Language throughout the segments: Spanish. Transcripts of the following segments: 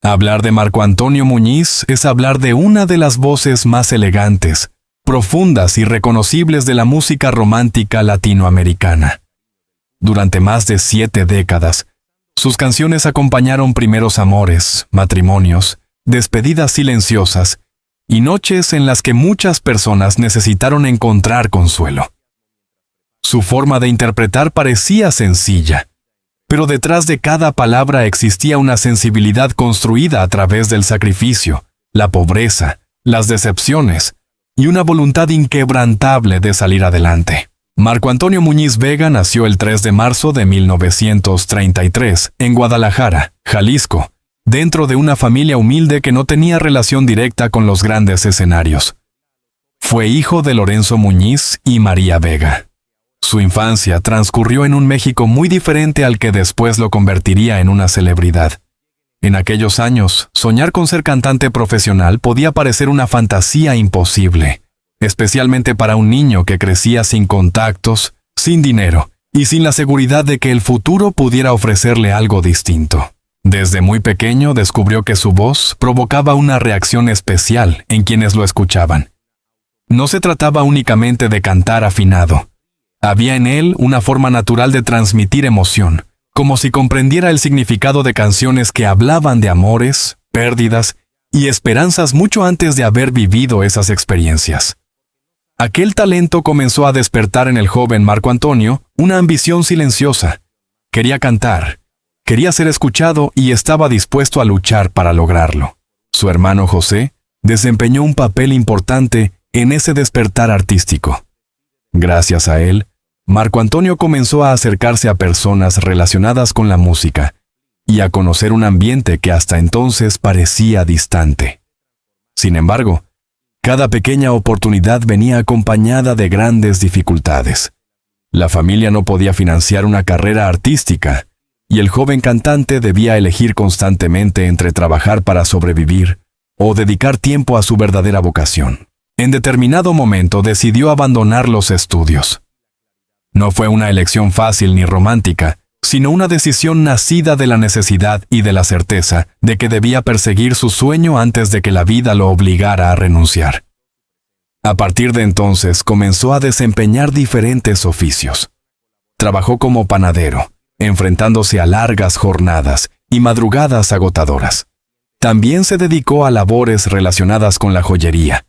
Hablar de Marco Antonio Muñiz es hablar de una de las voces más elegantes, profundas y reconocibles de la música romántica latinoamericana. Durante más de 7 décadas, sus canciones acompañaron primeros amores, matrimonios, despedidas silenciosas y noches en las que muchas personas necesitaron encontrar consuelo. Su forma de interpretar parecía sencilla, pero detrás de cada palabra existía una sensibilidad construida a través del sacrificio, la pobreza, las decepciones y una voluntad inquebrantable de salir adelante. Marco Antonio Muñiz Vega nació el 3 de marzo de 1933 en Guadalajara, Jalisco, dentro de una familia humilde que no tenía relación directa con los grandes escenarios. Fue hijo de Lorenzo Muñiz y María Vega. Su infancia transcurrió en un México muy diferente al que después lo convertiría en una celebridad. En aquellos años, soñar con ser cantante profesional podía parecer una fantasía imposible, especialmente para un niño que crecía sin contactos, sin dinero y sin la seguridad de que el futuro pudiera ofrecerle algo distinto. Desde muy pequeño descubrió que su voz provocaba una reacción especial en quienes lo escuchaban. No se trataba únicamente de cantar afinado. Había en él una forma natural de transmitir emoción, como si comprendiera el significado de canciones que hablaban de amores, pérdidas y esperanzas mucho antes de haber vivido esas experiencias. Aquel talento comenzó a despertar en el joven Marco Antonio una ambición silenciosa. Quería cantar, quería ser escuchado y estaba dispuesto a luchar para lograrlo. Su hermano José desempeñó un papel importante en ese despertar artístico. Gracias a él, Marco Antonio comenzó a acercarse a personas relacionadas con la música y a conocer un ambiente que hasta entonces parecía distante. Sin embargo, cada pequeña oportunidad venía acompañada de grandes dificultades. La familia no podía financiar una carrera artística y el joven cantante debía elegir constantemente entre trabajar para sobrevivir o dedicar tiempo a su verdadera vocación. En determinado momento decidió abandonar los estudios. No fue una elección fácil ni romántica, sino una decisión nacida de la necesidad y de la certeza de que debía perseguir su sueño antes de que la vida lo obligara a renunciar. A partir de entonces comenzó a desempeñar diferentes oficios. Trabajó como panadero, enfrentándose a largas jornadas y madrugadas agotadoras. También se dedicó a labores relacionadas con la joyería,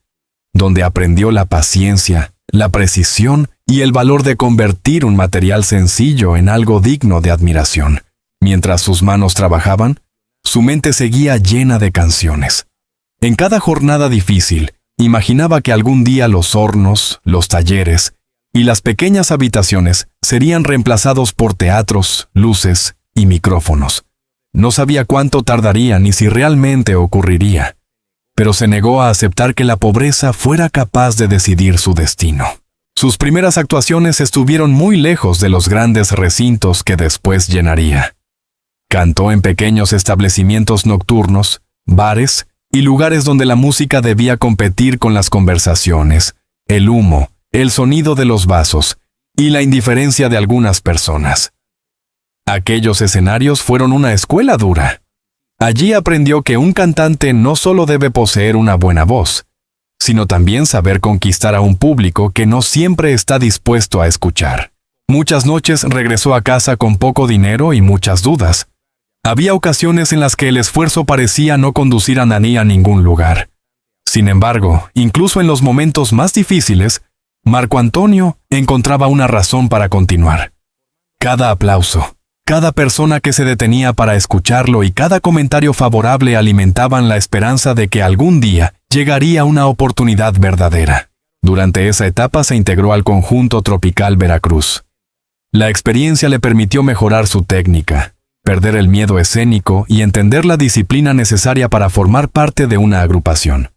donde aprendió la paciencia, la precisión y el valor de convertir un material sencillo en algo digno de admiración. Mientras sus manos trabajaban, su mente seguía llena de canciones. En cada jornada difícil, imaginaba que algún día los hornos, los talleres y las pequeñas habitaciones serían reemplazados por teatros, luces y micrófonos. No sabía cuánto tardaría ni si realmente ocurriría, pero se negó a aceptar que la pobreza fuera capaz de decidir su destino. Sus primeras actuaciones estuvieron muy lejos de los grandes recintos que después llenaría. Cantó en pequeños establecimientos nocturnos, bares y lugares donde la música debía competir con las conversaciones, el humo, el sonido de los vasos y la indiferencia de algunas personas. Aquellos escenarios fueron una escuela dura. Allí aprendió que un cantante no solo debe poseer una buena voz, sino también saber conquistar a un público que no siempre está dispuesto a escuchar. Muchas noches regresó a casa con poco dinero y muchas dudas. Había ocasiones en las que el esfuerzo parecía no conducir a Nani a ningún lugar. Sin embargo, incluso en los momentos más difíciles, Marco Antonio encontraba una razón para continuar. Cada aplauso, cada persona que se detenía para escucharlo y cada comentario favorable alimentaban la esperanza de que algún día llegaría una oportunidad verdadera. Durante esa etapa se integró al conjunto Tropical Veracruz. La experiencia le permitió mejorar su técnica, perder el miedo escénico y entender la disciplina necesaria para formar parte de una agrupación.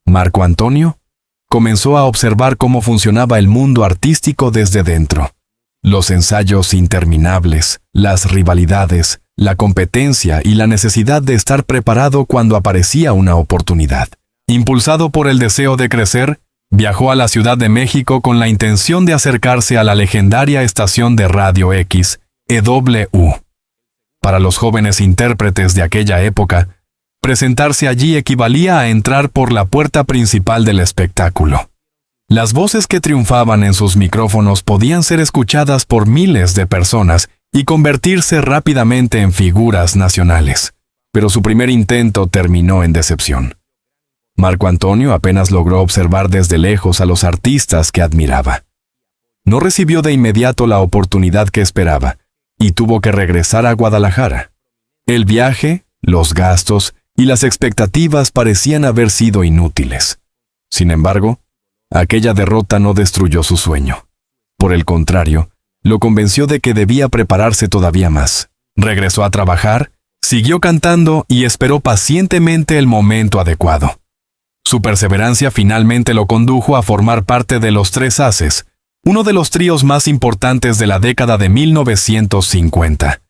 Marco Antonio comenzó a observar cómo funcionaba el mundo artístico desde dentro. Los ensayos interminables, las rivalidades, la competencia y la necesidad de estar preparado cuando aparecía una oportunidad. Impulsado por el deseo de crecer, viajó a la Ciudad de México con la intención de acercarse a la legendaria estación de Radio X, EW. Para los jóvenes intérpretes de aquella época, Presentarse allí equivalía a entrar por la puerta principal del espectáculo. Las voces que triunfaban en sus micrófonos podían ser escuchadas por miles de personas y convertirse rápidamente en figuras nacionales. Pero su primer intento terminó en decepción. Marco Antonio apenas logró observar desde lejos a los artistas que admiraba. No recibió de inmediato la oportunidad que esperaba y tuvo que regresar a Guadalajara. El viaje, los gastos y las expectativas parecían haber sido inútiles. Sin embargo, aquella derrota no destruyó su sueño. Por el contrario, lo convenció de que debía prepararse todavía más. Regresó a trabajar, siguió cantando y esperó pacientemente el momento adecuado. Su perseverancia finalmente lo condujo a formar parte de Los Tres Haces, uno de los tríos más importantes de la década de 1950.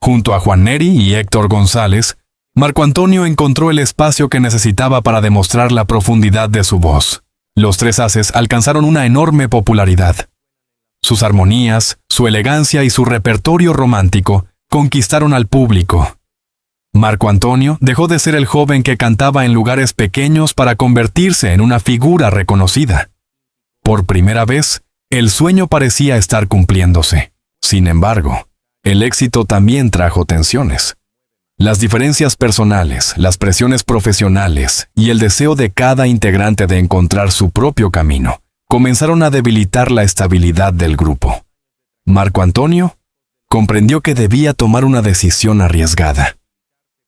Junto a Juan Neri y Héctor González, Marco Antonio encontró el espacio que necesitaba para demostrar la profundidad de su voz. Los Tres Haces alcanzaron una enorme popularidad. Sus armonías, su elegancia y su repertorio romántico conquistaron al público. Marco Antonio dejó de ser el joven que cantaba en lugares pequeños para convertirse en una figura reconocida. Por primera vez, el sueño parecía estar cumpliéndose. Sin embargo, el éxito también trajo tensiones. Las diferencias personales, las presiones profesionales y el deseo de cada integrante de encontrar su propio camino comenzaron a debilitar la estabilidad del grupo. Marco Antonio comprendió que debía tomar una decisión arriesgada: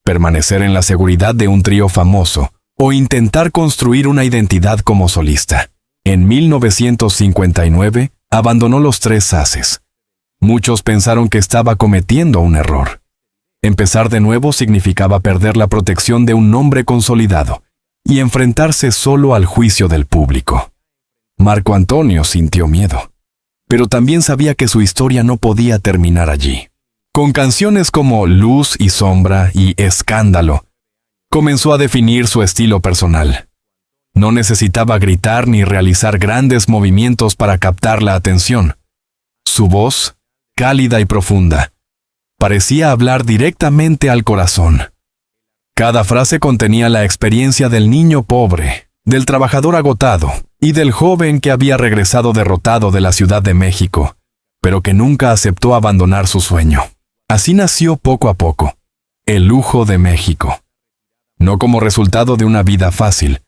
permanecer en la seguridad de un trío famoso o intentar construir una identidad como solista. En 1959 abandonó Los Tres Haces. Muchos pensaron que estaba cometiendo un error. Empezar de nuevo significaba perder la protección de un nombre consolidado y enfrentarse solo al juicio del público. Marco Antonio sintió miedo, pero también sabía que su historia no podía terminar allí. Con canciones como Luz y Sombra y Escándalo, comenzó a definir su estilo personal. No necesitaba gritar ni realizar grandes movimientos para captar la atención. Su voz, cálida y profunda, parecía hablar directamente al corazón. Cada frase contenía la experiencia del niño pobre, del trabajador agotado y del joven que había regresado derrotado de la Ciudad de México, pero que nunca aceptó abandonar su sueño. Así nació poco a poco el lujo de México. No como resultado de una vida fácil,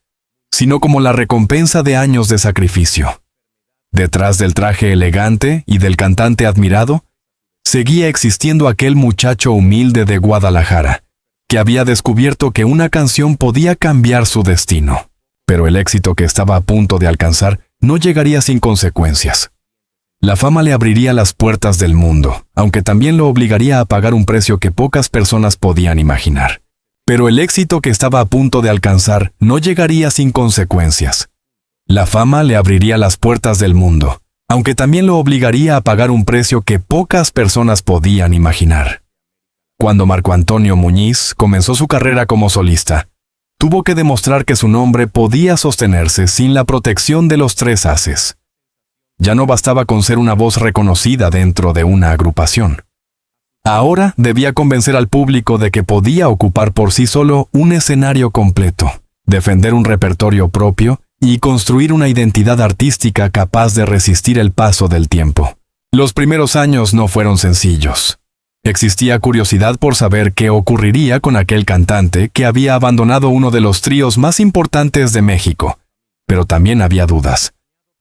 sino como la recompensa de años de sacrificio. Detrás del traje elegante y del cantante admirado, seguía existiendo aquel muchacho humilde de Guadalajara, que había descubierto que una canción podía cambiar su destino. Pero el éxito que estaba a punto de alcanzar no llegaría sin consecuencias. La fama le abriría las puertas del mundo, aunque también lo obligaría a pagar un precio que pocas personas podían imaginar. Pero el éxito que estaba a punto de alcanzar no llegaría sin consecuencias. La fama le abriría las puertas del mundo, aunque también lo obligaría a pagar un precio que pocas personas podían imaginar. Cuando Marco Antonio Muñiz comenzó su carrera como solista, tuvo que demostrar que su nombre podía sostenerse sin la protección de Los Tres Haces. Ya no bastaba con ser una voz reconocida dentro de una agrupación. Ahora debía convencer al público de que podía ocupar por sí solo un escenario completo, defender un repertorio propio y construir una identidad artística capaz de resistir el paso del tiempo. Los primeros años no fueron sencillos. Existía curiosidad por saber qué ocurriría con aquel cantante que había abandonado uno de los tríos más importantes de México, pero también había dudas.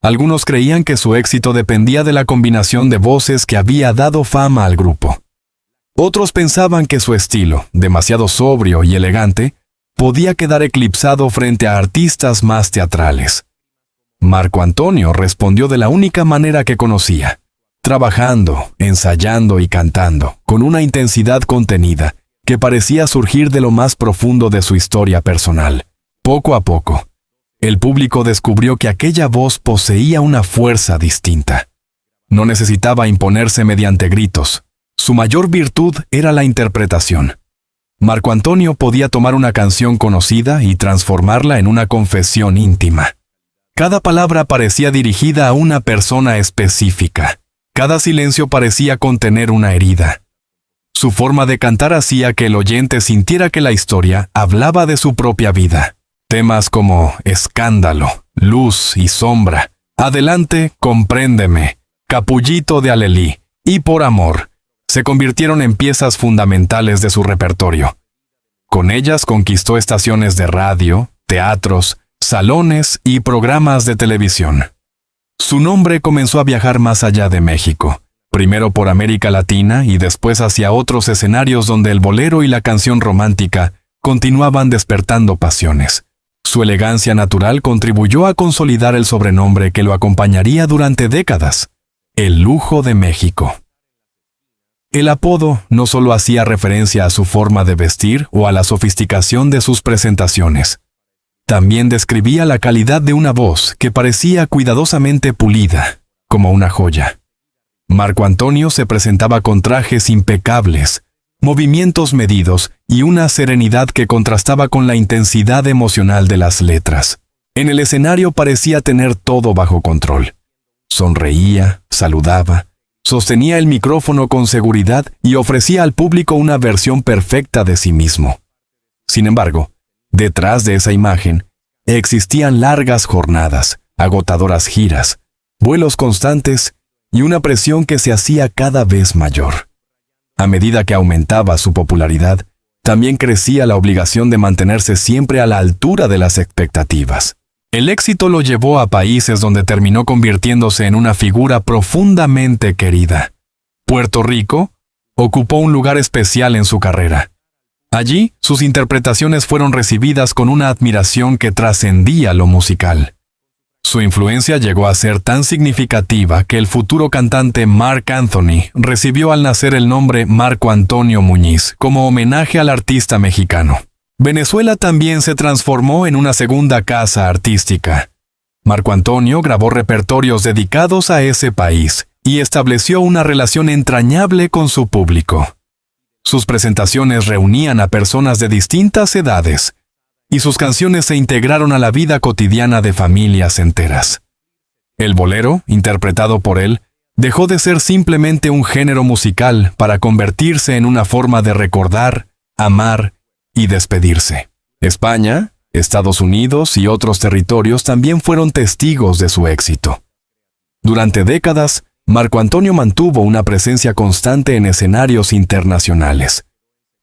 Algunos creían que su éxito dependía de la combinación de voces que había dado fama al grupo. Otros pensaban que su estilo, demasiado sobrio y elegante, podía quedar eclipsado frente a artistas más teatrales. Marco Antonio respondió de la única manera que conocía: trabajando, ensayando y cantando, con una intensidad contenida que parecía surgir de lo más profundo de su historia personal. Poco a poco, el público descubrió que aquella voz poseía una fuerza distinta. No necesitaba imponerse mediante gritos. Su mayor virtud era la interpretación. Marco Antonio podía tomar una canción conocida y transformarla en una confesión íntima. Cada palabra parecía dirigida a una persona específica. Cada silencio parecía contener una herida. Su forma de cantar hacía que el oyente sintiera que la historia hablaba de su propia vida. Temas como Escándalo, Luz y Sombra, Adelante, Compréndeme, Capullito de Alelí y Por Amor se convirtieron en piezas fundamentales de su repertorio. Con ellas conquistó estaciones de radio, teatros, salones y programas de televisión. Su nombre comenzó a viajar más allá de México, primero por América Latina y después hacia otros escenarios donde el bolero y la canción romántica continuaban despertando pasiones. Su elegancia natural contribuyó a consolidar el sobrenombre que lo acompañaría durante décadas: el lujo de México. El apodo no solo hacía referencia a su forma de vestir o a la sofisticación de sus presentaciones. También describía la calidad de una voz que parecía cuidadosamente pulida, como una joya. Marco Antonio se presentaba con trajes impecables, movimientos medidos y una serenidad que contrastaba con la intensidad emocional de las letras. En el escenario parecía tener todo bajo control. Sonreía, saludaba, sostenía el micrófono con seguridad y ofrecía al público una versión perfecta de sí mismo. Sin embargo, detrás de esa imagen, existían largas jornadas, agotadoras giras, vuelos constantes y una presión que se hacía cada vez mayor. A medida que aumentaba su popularidad, también crecía la obligación de mantenerse siempre a la altura de las expectativas. El éxito lo llevó a países donde terminó convirtiéndose en una figura profundamente querida. Puerto Rico ocupó un lugar especial en su carrera. Allí, sus interpretaciones fueron recibidas con una admiración que trascendía lo musical. Su influencia llegó a ser tan significativa que el futuro cantante Marc Anthony recibió al nacer el nombre Marco Antonio Muñiz como homenaje al artista mexicano. Venezuela también se transformó en una segunda casa artística. Marco Antonio grabó repertorios dedicados a ese país y estableció una relación entrañable con su público. Sus presentaciones reunían a personas de distintas edades, y sus canciones se integraron a la vida cotidiana de familias enteras. El bolero, interpretado por él, dejó de ser simplemente un género musical para convertirse en una forma de recordar, amar y despedirse. España, Estados Unidos y otros territorios también fueron testigos de su éxito. Durante décadas, Marco Antonio mantuvo una presencia constante en escenarios internacionales.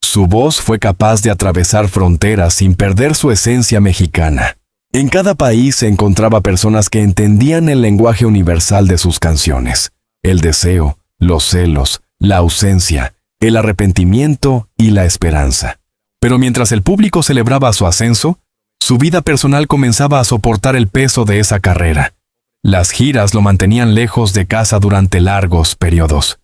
Su voz fue capaz de atravesar fronteras sin perder su esencia mexicana. En cada país se encontraba personas que entendían el lenguaje universal de sus canciones: el deseo, los celos, la ausencia, el arrepentimiento y la esperanza. Pero mientras el público celebraba su ascenso, su vida personal comenzaba a soportar el peso de esa carrera. Las giras lo mantenían lejos de casa durante largos periodos.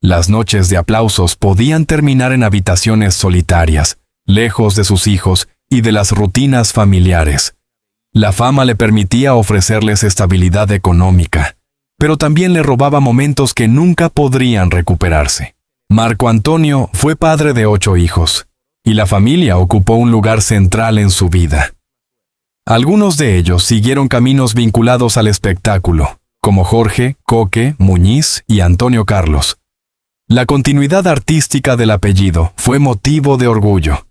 Las noches de aplausos podían terminar en habitaciones solitarias, lejos de sus hijos y de las rutinas familiares. La fama le permitía ofrecerles estabilidad económica, pero también le robaba momentos que nunca podrían recuperarse. Marco Antonio fue padre de 8 hijos, y la familia ocupó un lugar central en su vida. Algunos de ellos siguieron caminos vinculados al espectáculo, como Jorge, Coque, Muñiz y Antonio Carlos. La continuidad artística del apellido fue motivo de orgullo,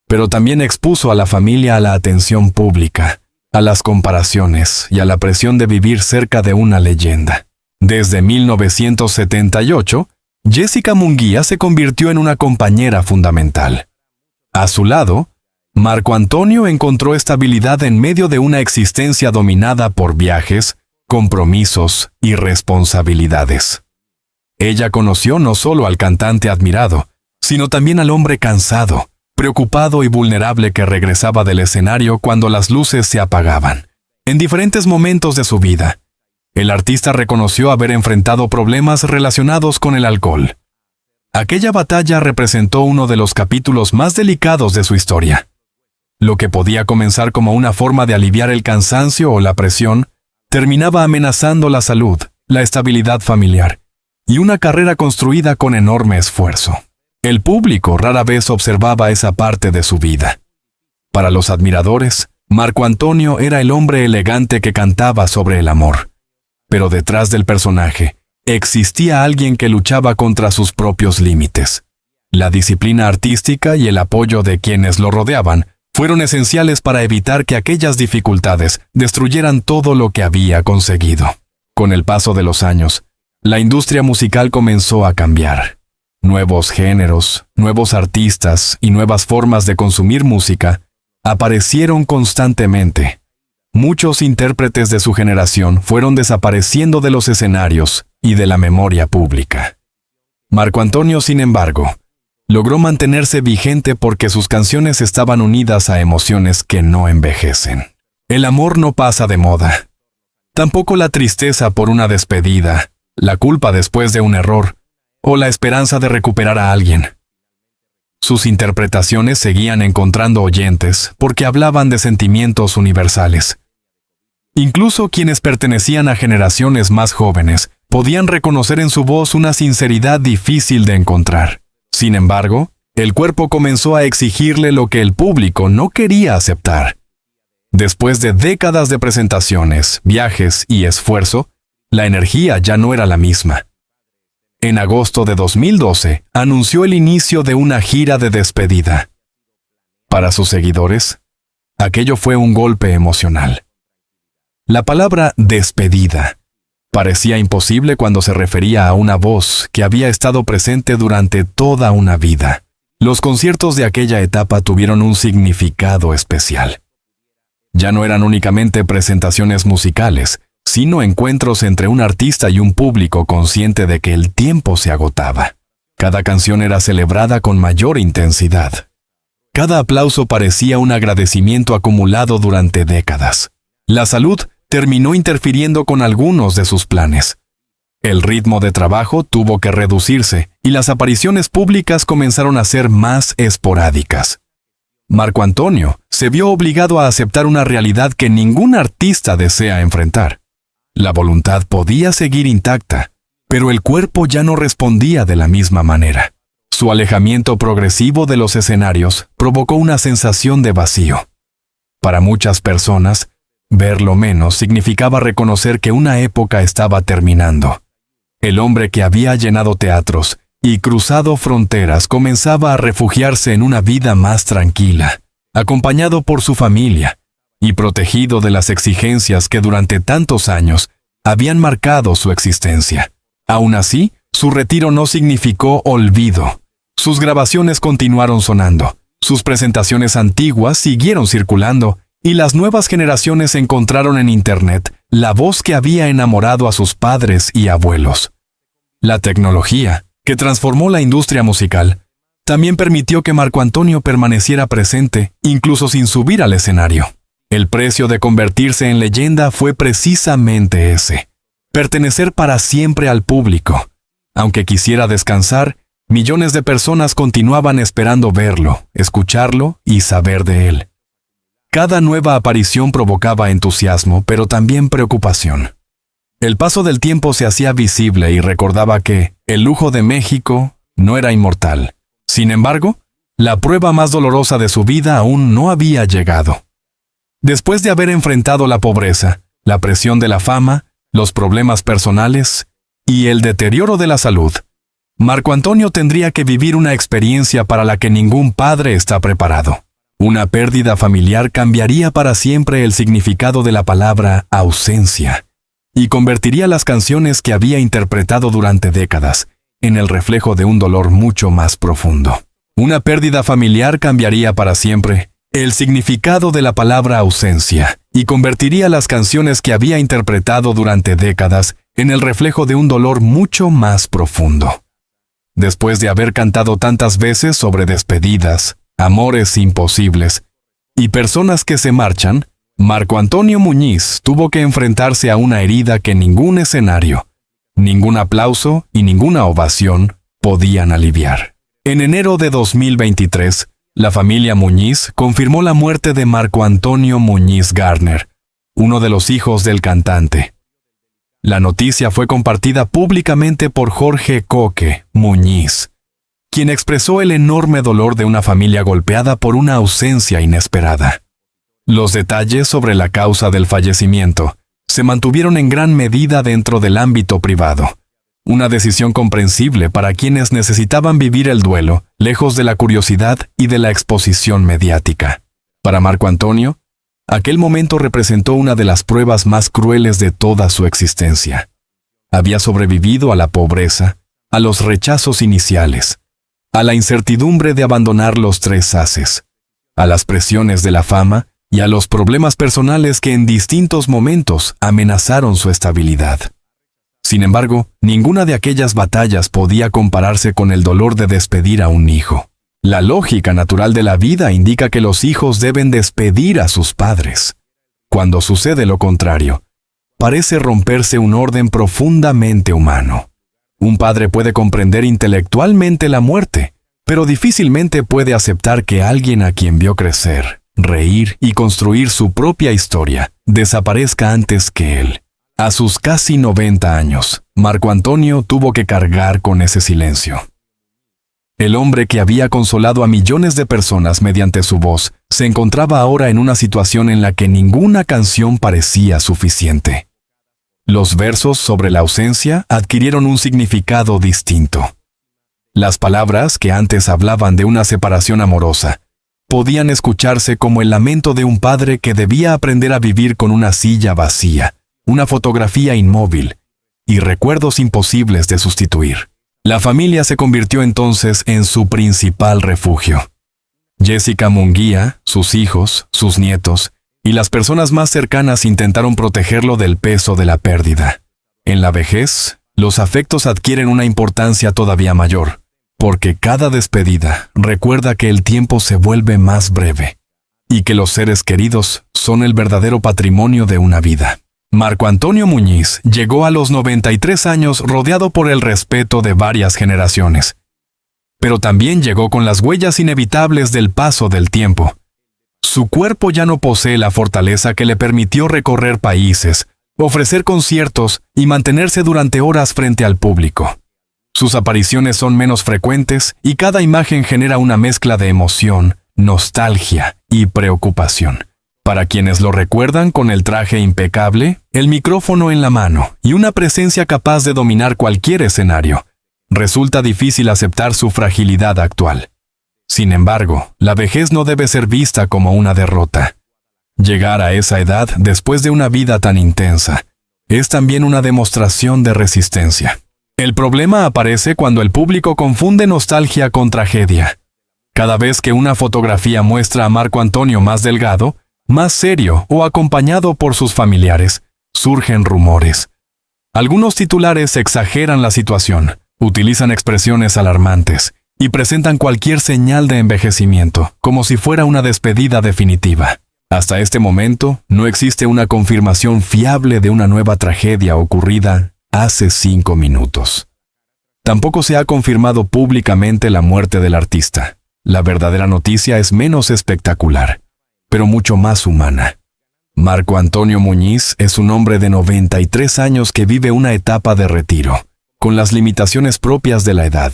pero también expuso a la familia a la atención pública, a las comparaciones y a la presión de vivir cerca de una leyenda. Desde 1978, Jessica Munguía se convirtió en una compañera fundamental. A su lado, Marco Antonio encontró estabilidad en medio de una existencia dominada por viajes, compromisos y responsabilidades. Ella conoció no solo al cantante admirado, sino también al hombre cansado, preocupado y vulnerable que regresaba del escenario cuando las luces se apagaban. En diferentes momentos de su vida, el artista reconoció haber enfrentado problemas relacionados con el alcohol. Aquella batalla representó uno de los capítulos más delicados de su historia. Lo que podía comenzar como una forma de aliviar el cansancio o la presión, terminaba amenazando la salud, la estabilidad familiar y una carrera construida con enorme esfuerzo. El público rara vez observaba esa parte de su vida. Para los admiradores, Marco Antonio era el hombre elegante que cantaba sobre el amor. Pero detrás del personaje, existía alguien que luchaba contra sus propios límites. La disciplina artística y el apoyo de quienes lo rodeaban fueron esenciales para evitar que aquellas dificultades destruyeran todo lo que había conseguido. Con el paso de los años, la industria musical comenzó a cambiar. Nuevos géneros, nuevos artistas y nuevas formas de consumir música aparecieron constantemente. Muchos intérpretes de su generación fueron desapareciendo de los escenarios y de la memoria pública. Marco Antonio, sin embargo, logró mantenerse vigente porque sus canciones estaban unidas a emociones que no envejecen. El amor no pasa de moda. Tampoco la tristeza por una despedida, la culpa después de un error, o la esperanza de recuperar a alguien. Sus interpretaciones seguían encontrando oyentes porque hablaban de sentimientos universales. Incluso quienes pertenecían a generaciones más jóvenes podían reconocer en su voz una sinceridad difícil de encontrar. Sin embargo, el cuerpo comenzó a exigirle lo que el público no quería aceptar. Después de décadas de presentaciones, viajes y esfuerzo, la energía ya no era la misma. En agosto de 2012, anunció el inicio de una gira de despedida. Para sus seguidores, aquello fue un golpe emocional. La palabra despedida parecía imposible cuando se refería a una voz que había estado presente durante toda una vida. Los conciertos de aquella etapa tuvieron un significado especial. Ya no eran únicamente presentaciones musicales, sino encuentros entre un artista y un público consciente de que el tiempo se agotaba. Cada canción era celebrada con mayor intensidad. Cada aplauso parecía un agradecimiento acumulado durante décadas. La salud terminó interfiriendo con algunos de sus planes. El ritmo de trabajo tuvo que reducirse y las apariciones públicas comenzaron a ser más esporádicas. Marco Antonio se vio obligado a aceptar una realidad que ningún artista desea enfrentar. La voluntad podía seguir intacta, pero el cuerpo ya no respondía de la misma manera. Su alejamiento progresivo de los escenarios provocó una sensación de vacío. Para muchas personas, verlo menos significaba reconocer que una época estaba terminando. El hombre que había llenado teatros y cruzado fronteras comenzaba a refugiarse en una vida más tranquila, acompañado por su familia y protegido de las exigencias que durante tantos años habían marcado su existencia. Aún así, su retiro no significó olvido. Sus grabaciones continuaron sonando, sus presentaciones antiguas siguieron circulando, y las nuevas generaciones encontraron en Internet la voz que había enamorado a sus padres y abuelos. La tecnología, que transformó la industria musical, también permitió que Marco Antonio permaneciera presente, incluso sin subir al escenario. El precio de convertirse en leyenda fue precisamente ese: pertenecer para siempre al público. Aunque quisiera descansar, millones de personas continuaban esperando verlo, escucharlo y saber de él. Cada nueva aparición provocaba entusiasmo, pero también preocupación. El paso del tiempo se hacía visible y recordaba que el lujo de México no era inmortal. Sin embargo, la prueba más dolorosa de su vida aún no había llegado. Después de haber enfrentado la pobreza, la presión de la fama, los problemas personales y el deterioro de la salud, Marco Antonio tendría que vivir una experiencia para la que ningún padre está preparado. Una pérdida familiar cambiaría para siempre el significado de la palabra ausencia y convertiría las canciones que había interpretado durante décadas en el reflejo de un dolor mucho más profundo. Una pérdida familiar cambiaría para siempre el significado de la palabra ausencia y convertiría las canciones que había interpretado durante décadas en el reflejo de un dolor mucho más profundo. Después de haber cantado tantas veces sobre despedidas, amores imposibles y personas que se marchan, Marco Antonio Muñiz tuvo que enfrentarse a una herida que ningún escenario, ningún aplauso y ninguna ovación podían aliviar. En enero de 2023, la familia Muñiz confirmó la muerte de Marco Antonio Muñiz Garner, uno de los hijos del cantante. La noticia fue compartida públicamente por Jorge Coque Muñiz, quien expresó el enorme dolor de una familia golpeada por una ausencia inesperada. Los detalles sobre la causa del fallecimiento se mantuvieron en gran medida dentro del ámbito privado. Una decisión comprensible para quienes necesitaban vivir el duelo, lejos de la curiosidad y de la exposición mediática. Para Marco Antonio, aquel momento representó una de las pruebas más crueles de toda su existencia. Había sobrevivido a la pobreza, a los rechazos iniciales, a la incertidumbre de abandonar los 3 haces, a las presiones de la fama y a los problemas personales que en distintos momentos amenazaron su estabilidad. Sin embargo, ninguna de aquellas batallas podía compararse con el dolor de despedir a un hijo. La lógica natural de la vida indica que los hijos deben despedir a sus padres. Cuando sucede lo contrario, parece romperse un orden profundamente humano. Un padre puede comprender intelectualmente la muerte, pero difícilmente puede aceptar que alguien a quien vio crecer, reír y construir su propia historia desaparezca antes que él. A sus casi 90 años, Marco Antonio tuvo que cargar con ese silencio. El hombre que había consolado a millones de personas mediante su voz se encontraba ahora en una situación en la que ninguna canción parecía suficiente. Los versos sobre la ausencia adquirieron un significado distinto. Las palabras que antes hablaban de una separación amorosa podían escucharse como el lamento de un padre que debía aprender a vivir con una silla vacía, una fotografía inmóvil y recuerdos imposibles de sustituir. La familia se convirtió entonces en su principal refugio. Jessica Munguía, sus hijos, sus nietos y las personas más cercanas intentaron protegerlo del peso de la pérdida. En la vejez, los afectos adquieren una importancia todavía mayor, porque cada despedida recuerda que el tiempo se vuelve más breve y que los seres queridos son el verdadero patrimonio de una vida. Marco Antonio Muñiz llegó a los 93 años rodeado por el respeto de varias generaciones. Pero también llegó con las huellas inevitables del paso del tiempo. Su cuerpo ya no posee la fortaleza que le permitió recorrer países, ofrecer conciertos y mantenerse durante horas frente al público. Sus apariciones son menos frecuentes y cada imagen genera una mezcla de emoción, nostalgia y preocupación. Para quienes lo recuerdan con el traje impecable, el micrófono en la mano y una presencia capaz de dominar cualquier escenario, resulta difícil aceptar su fragilidad actual. Sin embargo, la vejez no debe ser vista como una derrota. Llegar a esa edad después de una vida tan intensa es también una demostración de resistencia. El problema aparece cuando el público confunde nostalgia con tragedia. Cada vez que una fotografía muestra a Marco Antonio más delgado, más serio o acompañado por sus familiares, surgen rumores. Algunos titulares exageran la situación, utilizan expresiones alarmantes y presentan cualquier señal de envejecimiento, como si fuera una despedida definitiva. Hasta este momento, no existe una confirmación fiable de una nueva tragedia ocurrida hace 5 minutos. Tampoco se ha confirmado públicamente la muerte del artista. La verdadera noticia es menos espectacular, pero mucho más humana. Marco Antonio Muñiz es un hombre de 93 años que vive una etapa de retiro, con las limitaciones propias de la edad,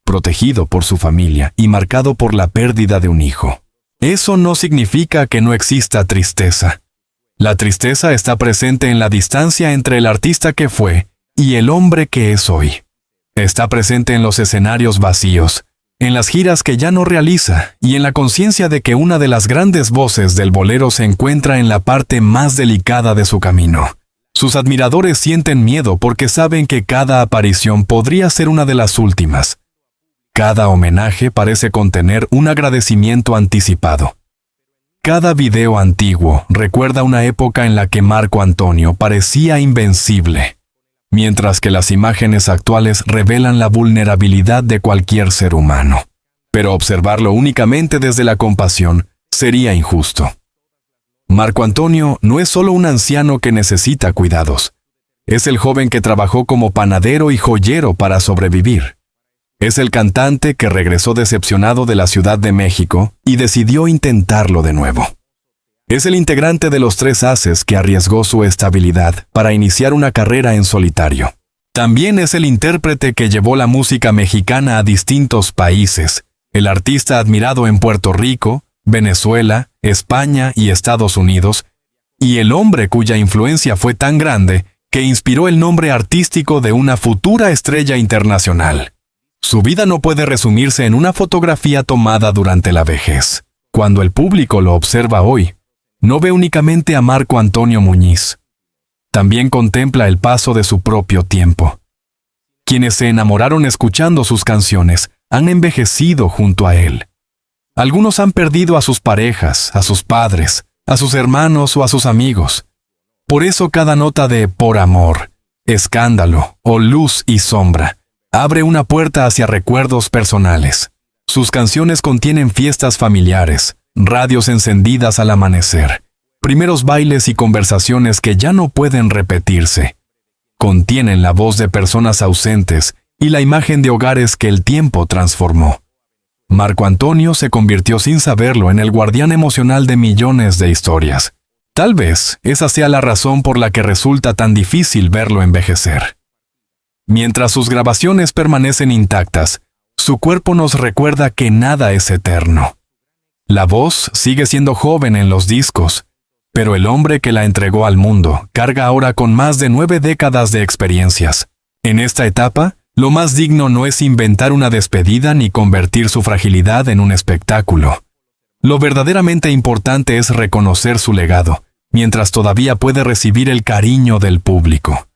protegido por su familia y marcado por la pérdida de un hijo. Eso no significa que no exista tristeza. La tristeza está presente en la distancia entre el artista que fue y el hombre que es hoy. Está presente en los escenarios vacíos, en las giras que ya no realiza y en la conciencia de que una de las grandes voces del bolero se encuentra en la parte más delicada de su camino. Sus admiradores sienten miedo porque saben que cada aparición podría ser una de las últimas. Cada homenaje parece contener un agradecimiento anticipado. Cada video antiguo recuerda una época en la que Marco Antonio parecía invencible, mientras que las imágenes actuales revelan la vulnerabilidad de cualquier ser humano. Pero observarlo únicamente desde la compasión sería injusto. Marco Antonio no es solo un anciano que necesita cuidados. Es el joven que trabajó como panadero y joyero para sobrevivir. Es el cantante que regresó decepcionado de la Ciudad de México y decidió intentarlo de nuevo. Es el integrante de los 3 haces que arriesgó su estabilidad para iniciar una carrera en solitario. También es el intérprete que llevó la música mexicana a distintos países, el artista admirado en Puerto Rico, Venezuela, España y Estados Unidos, y el hombre cuya influencia fue tan grande que inspiró el nombre artístico de una futura estrella internacional. Su vida no puede resumirse en una fotografía tomada durante la vejez. Cuando el público lo observa hoy, no ve únicamente a Marco Antonio Muñiz. También contempla el paso de su propio tiempo. Quienes se enamoraron escuchando sus canciones han envejecido junto a él. Algunos han perdido a sus parejas, a sus padres, a sus hermanos o a sus amigos. Por eso cada nota de Por Amor, Escándalo o Luz y Sombra abre una puerta hacia recuerdos personales. Sus canciones contienen fiestas familiares, radios encendidas al amanecer, primeros bailes y conversaciones que ya no pueden repetirse. Contienen la voz de personas ausentes y la imagen de hogares que el tiempo transformó. Marco Antonio se convirtió sin saberlo en el guardián emocional de millones de historias. Tal vez esa sea la razón por la que resulta tan difícil verlo envejecer. Mientras sus grabaciones permanecen intactas, su cuerpo nos recuerda que nada es eterno. La voz sigue siendo joven en los discos, pero el hombre que la entregó al mundo carga ahora con más de 9 décadas de experiencias. En esta etapa, lo más digno no es inventar una despedida ni convertir su fragilidad en un espectáculo. Lo verdaderamente importante es reconocer su legado, mientras todavía puede recibir el cariño del público.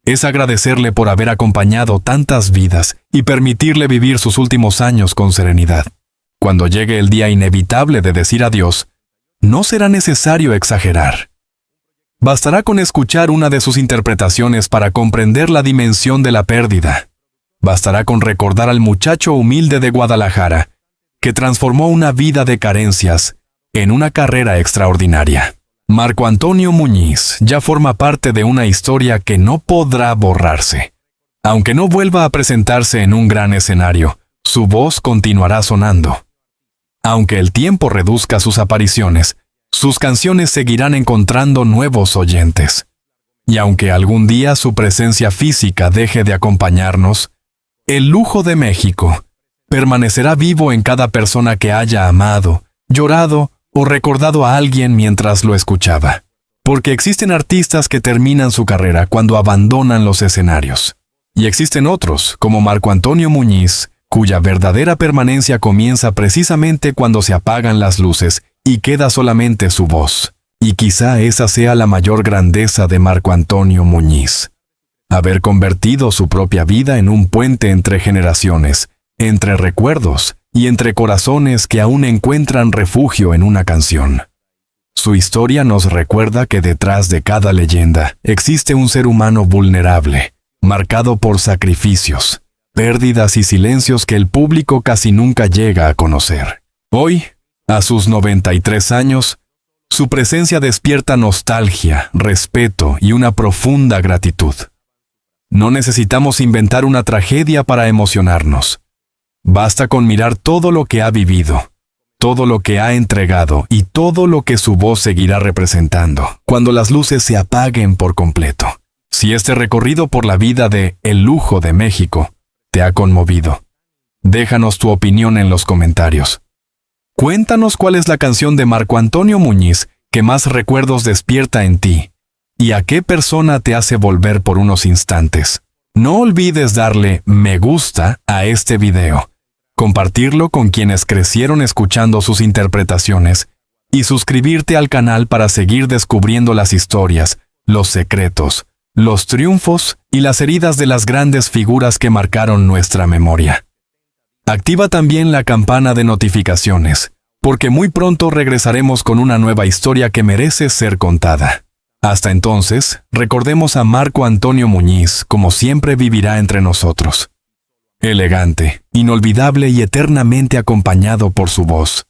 Es agradecerle por haber acompañado tantas vidas y permitirle vivir sus últimos años con serenidad. Cuando llegue el día inevitable de decir adiós, no será necesario exagerar. Bastará con escuchar una de sus interpretaciones para comprender la dimensión de la pérdida. Bastará con recordar al muchacho humilde de Guadalajara, que transformó una vida de carencias en una carrera extraordinaria. Marco Antonio Muñiz ya forma parte de una historia que no podrá borrarse. Aunque no vuelva a presentarse en un gran escenario, su voz continuará sonando. Aunque el tiempo reduzca sus apariciones, sus canciones seguirán encontrando nuevos oyentes. Y aunque algún día su presencia física deje de acompañarnos, el lujo de México permanecerá vivo en cada persona que haya amado, llorado o recordado a alguien mientras lo escuchaba. Porque existen artistas que terminan su carrera cuando abandonan los escenarios. Y existen otros, como Marco Antonio Muñiz, cuya verdadera permanencia comienza precisamente cuando se apagan las luces y queda solamente su voz. Y quizá esa sea la mayor grandeza de Marco Antonio Muñiz. Haber convertido su propia vida en un puente entre generaciones, entre recuerdos y entre corazones que aún encuentran refugio en una canción. Su historia nos recuerda que detrás de cada leyenda existe un ser humano vulnerable, marcado por sacrificios, pérdidas y silencios que el público casi nunca llega a conocer. Hoy, a sus 93 años, su presencia despierta nostalgia, respeto y una profunda gratitud. No necesitamos inventar una tragedia para emocionarnos. Basta con mirar todo lo que ha vivido, todo lo que ha entregado y todo lo que su voz seguirá representando cuando las luces se apaguen por completo. Si este recorrido por la vida de El Lujo de México te ha conmovido, déjanos tu opinión en los comentarios. Cuéntanos cuál es la canción de Marco Antonio Muñiz que más recuerdos despierta en ti y a qué persona te hace volver por unos instantes. No olvides darle me gusta a este video, compartirlo con quienes crecieron escuchando sus interpretaciones y suscribirte al canal para seguir descubriendo las historias, los secretos, los triunfos y las heridas de las grandes figuras que marcaron nuestra memoria. Activa también la campana de notificaciones, porque muy pronto regresaremos con una nueva historia que merece ser contada. Hasta entonces, recordemos a Marco Antonio Muñiz como siempre vivirá entre nosotros. Elegante, inolvidable y eternamente acompañado por su voz.